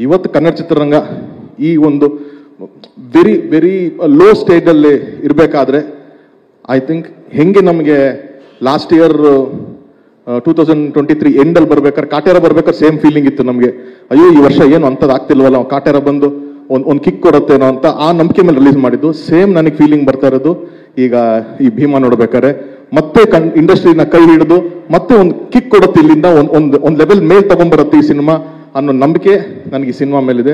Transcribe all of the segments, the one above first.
ಇವತ್ತು ಕನ್ನಡ ಚಿತ್ರರಂಗ ಈ ಒಂದು ವೆರಿ ವೆರಿ ಲೋ ಸ್ಟೇಜಲ್ಲಿ ಇರಬೇಕಾದ್ರೆ ಐ ಥಿಂಕ್ ಹೆಂಗೆ ನಮಗೆ ಲಾಸ್ಟ್ ಇಯರ್ 2023 ಎಂಡಲ್ಲಿ ಬರ್ಬೇಕಾದ್ರೆ ಕಾಟೇರ ಬರ್ಬೇಕಾದ್ರೆ ಸೇಮ್ ಫೀಲಿಂಗ್ ಇತ್ತು ನಮಗೆ. ಅಯ್ಯೋ ಈ ವರ್ಷ ಏನು ಅಂಥದ್ದು ಆಗ್ತಿಲ್ವಲ್ಲ, ಕಾಟೇರ ಬಂದು ಒಂದು ಕಿಕ್ ಕೊಡುತ್ತೇನೋ ಅಂತ ಆ ನಂಬಿಕೆ ಮೇಲೆ ರಿಲೀಸ್ ಮಾಡಿದ್ದು. ಸೇಮ್ ನನಗೆ ಫೀಲಿಂಗ್ ಬರ್ತಾ ಇರೋದು ಈಗ ಈ ಭೀಮಾ ನೋಡ್ಬೇಕಾದ್ರೆ. ಮತ್ತೆ ಇಂಡಸ್ಟ್ರಿನ ಕೈ ಹಿಡಿದು ಮತ್ತೆ ಒಂದು ಕಿಕ್ ಕೊಡುತ್ತೆ, ಇಲ್ಲಿಂದ ಒಂದು ಲೆವೆಲ್ ಮೇಲ್ ತಗೊಂಡ್ಬರುತ್ತೆ ಈ ಸಿನಿಮಾ ಅನ್ನೋ ನಂಬಿಕೆ ನನಗೆ ಈ ಸಿನಿಮಾ ಮೇಲಿದೆ.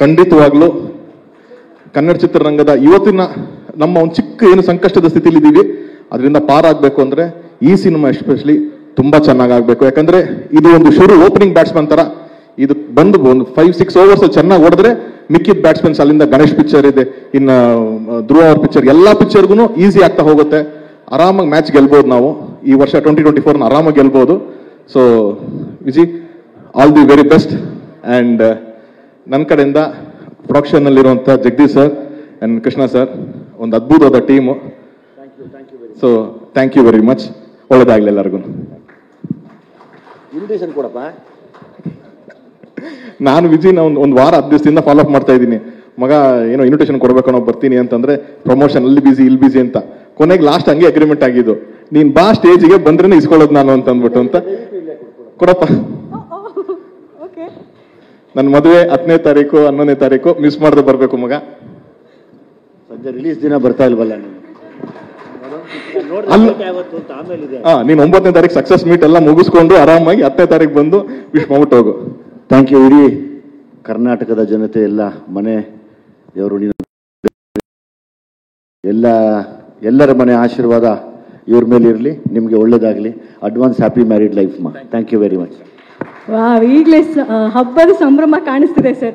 ಖಂಡಿತವಾಗ್ಲೂ ಕನ್ನಡ ಚಿತ್ರರಂಗದ ಇವತ್ತಿನ ನಮ್ಮ ಒಂದು ಚಿಕ್ಕ ಏನು ಸಂಕಷ್ಟದ ಸ್ಥಿತಿಲಿ ಇದ್ದೀವಿ, ಅದರಿಂದ ಪಾರಾಗಬೇಕು ಅಂದ್ರೆ ಈ ಸಿನಿಮಾ ಎಸ್ಪೆಷಲಿ ತುಂಬಾ ಚೆನ್ನಾಗಾಗಬೇಕು. ಯಾಕಂದ್ರೆ ಇದು ಒಂದು ಶುರು ಓಪನಿಂಗ್ ಬ್ಯಾಟ್ಸ್ಮನ್ ತರ, ಇದು ಬಂದು ಒಂದು 5-6 ಓವರ್ಸ್ ಚೆನ್ನಾಗಿ ಹೊಡೆದ್ರೆ ಮಿಕ್ಕಿದ ಬ್ಯಾಟ್ಸ್ಮನ್ಸ್ ಅಲ್ಲಿಂದ ಗಣೇಶ್ ಪಿಕ್ಚರ್ ಇದೆ, ಇನ್ನು ಧ್ರುವ ಅವ್ರ ಪಿಕ್ಚರ್, ಎಲ್ಲಾ ಪಿಕ್ಚರ್ಗೂ ಈಸಿ ಆಗ್ತಾ ಹೋಗುತ್ತೆ. ಆರಾಮಾಗಿ ಮ್ಯಾಚ್ ಗೆಲ್ಬಹುದು ನಾವು ಈ ವರ್ಷ 2024 ಆರಾಮಾಗಿ ಗೆಲ್ಬಹುದು. So Viji, all the very best. And ನನ್ನ ಕಡೆಯಿಂದ ಪ್ರೊಡಕ್ಷನ್ ಅಲ್ಲಿರುವಂತಹ Jagadish sir and Krishna sir, ಒಂದು ಅದ್ಭುತವಾದ team. So thank you very much. ಒಳ್ಳೆದಾಗ್ಲಿ ಎಲ್ಲರಿಗೂ. ಇನ್ವಿಟೇಷನ್ ಕೊಡಪ್ಪ. ನಾನು ವಿಜಿನ ಒಂದು ವಾರ 10 ದಿವಸದಿಂದ ಫಾಲೋ ಅಪ್ ಮಾಡ್ತಾ ಇದ್ದೀನಿ. ಮಗ ಏನೋ ಇನ್ವಿಟೇಷನ್ ಕೊಡ್ಬೇಕು ನಾವು ಬರ್ತೀನಿ ಅಂತಂದ್ರೆ ಪ್ರಮೋಷನ್ ಅಲ್ಲಿ ಬಿಸಿ ಇಲ್ಲಿ ಬಿಸಿ ಅಂತ. ಕೊನೆಗೆ ಲಾಸ್ಟ್ ಹಂಗೆ ಅಗ್ರಿಮೆಂಟ್ ಆಗಿದ್ದು, ನೀನ್ ಬಾ ಸ್ಟೇಜ್ಗೆ ಬಂದ್ರೆ ಇಸ್ಕೊಳ್ಳೋದು ನಾನು ಅಂತ ಅಂದ್ಬಿಟ್ಟು ಅಂತ. ಕೊಡಪ್ಪ. ನನ್ನ ಮದುವೆ 10ನೇ ತಾರೀಕು 11ನೇ ತಾರೀಕು ಮಿಸ್ ಮಾಡದೆ ಬರ್ಬೇಕು ಮಗ. ಸದ್ಯ ರಿಲೀಸ್ ದಿನ ಬರ್ತಾ ಇಲ್ವಲ್ಲ ನೀನು? ನೀನ್ 9ನೇ ತಾರೀಕು ಸಕ್ಸಸ್ ಮೀಟ್ ಎಲ್ಲ ಮುಗಿಸ್ಕೊಂಡು ಆರಾಮಾಗಿ 10ನೇ ತಾರೀಕು ಬಂದು ವಿಶ್ ಮಾಡ್ಬಿಟ್ಟು ಹೋಗು. Thank you. ಇಡೀ ಕರ್ನಾಟಕದ ಜನತೆ, ಎಲ್ಲ ಮನೆಯವರು, ಎಲ್ಲರ ಮನೆ ಆಶೀರ್ವಾದ ಇವ್ರ ಮೇಲೆ ಇರಲಿ. ನಿಮಗೆ ಒಳ್ಳೇದಾಗಲಿ. ಅಡ್ವಾನ್ಸ್ ಹ್ಯಾಪಿ ಮ್ಯಾರಿಡ್ ಲೈಫ್ ಮಾ. Thank you very much. ಈಗಲೇ ಹಬ್ಬದ ಸಂಭ್ರಮ ಕಾಣಿಸ್ತಿದೆ ಸರ್.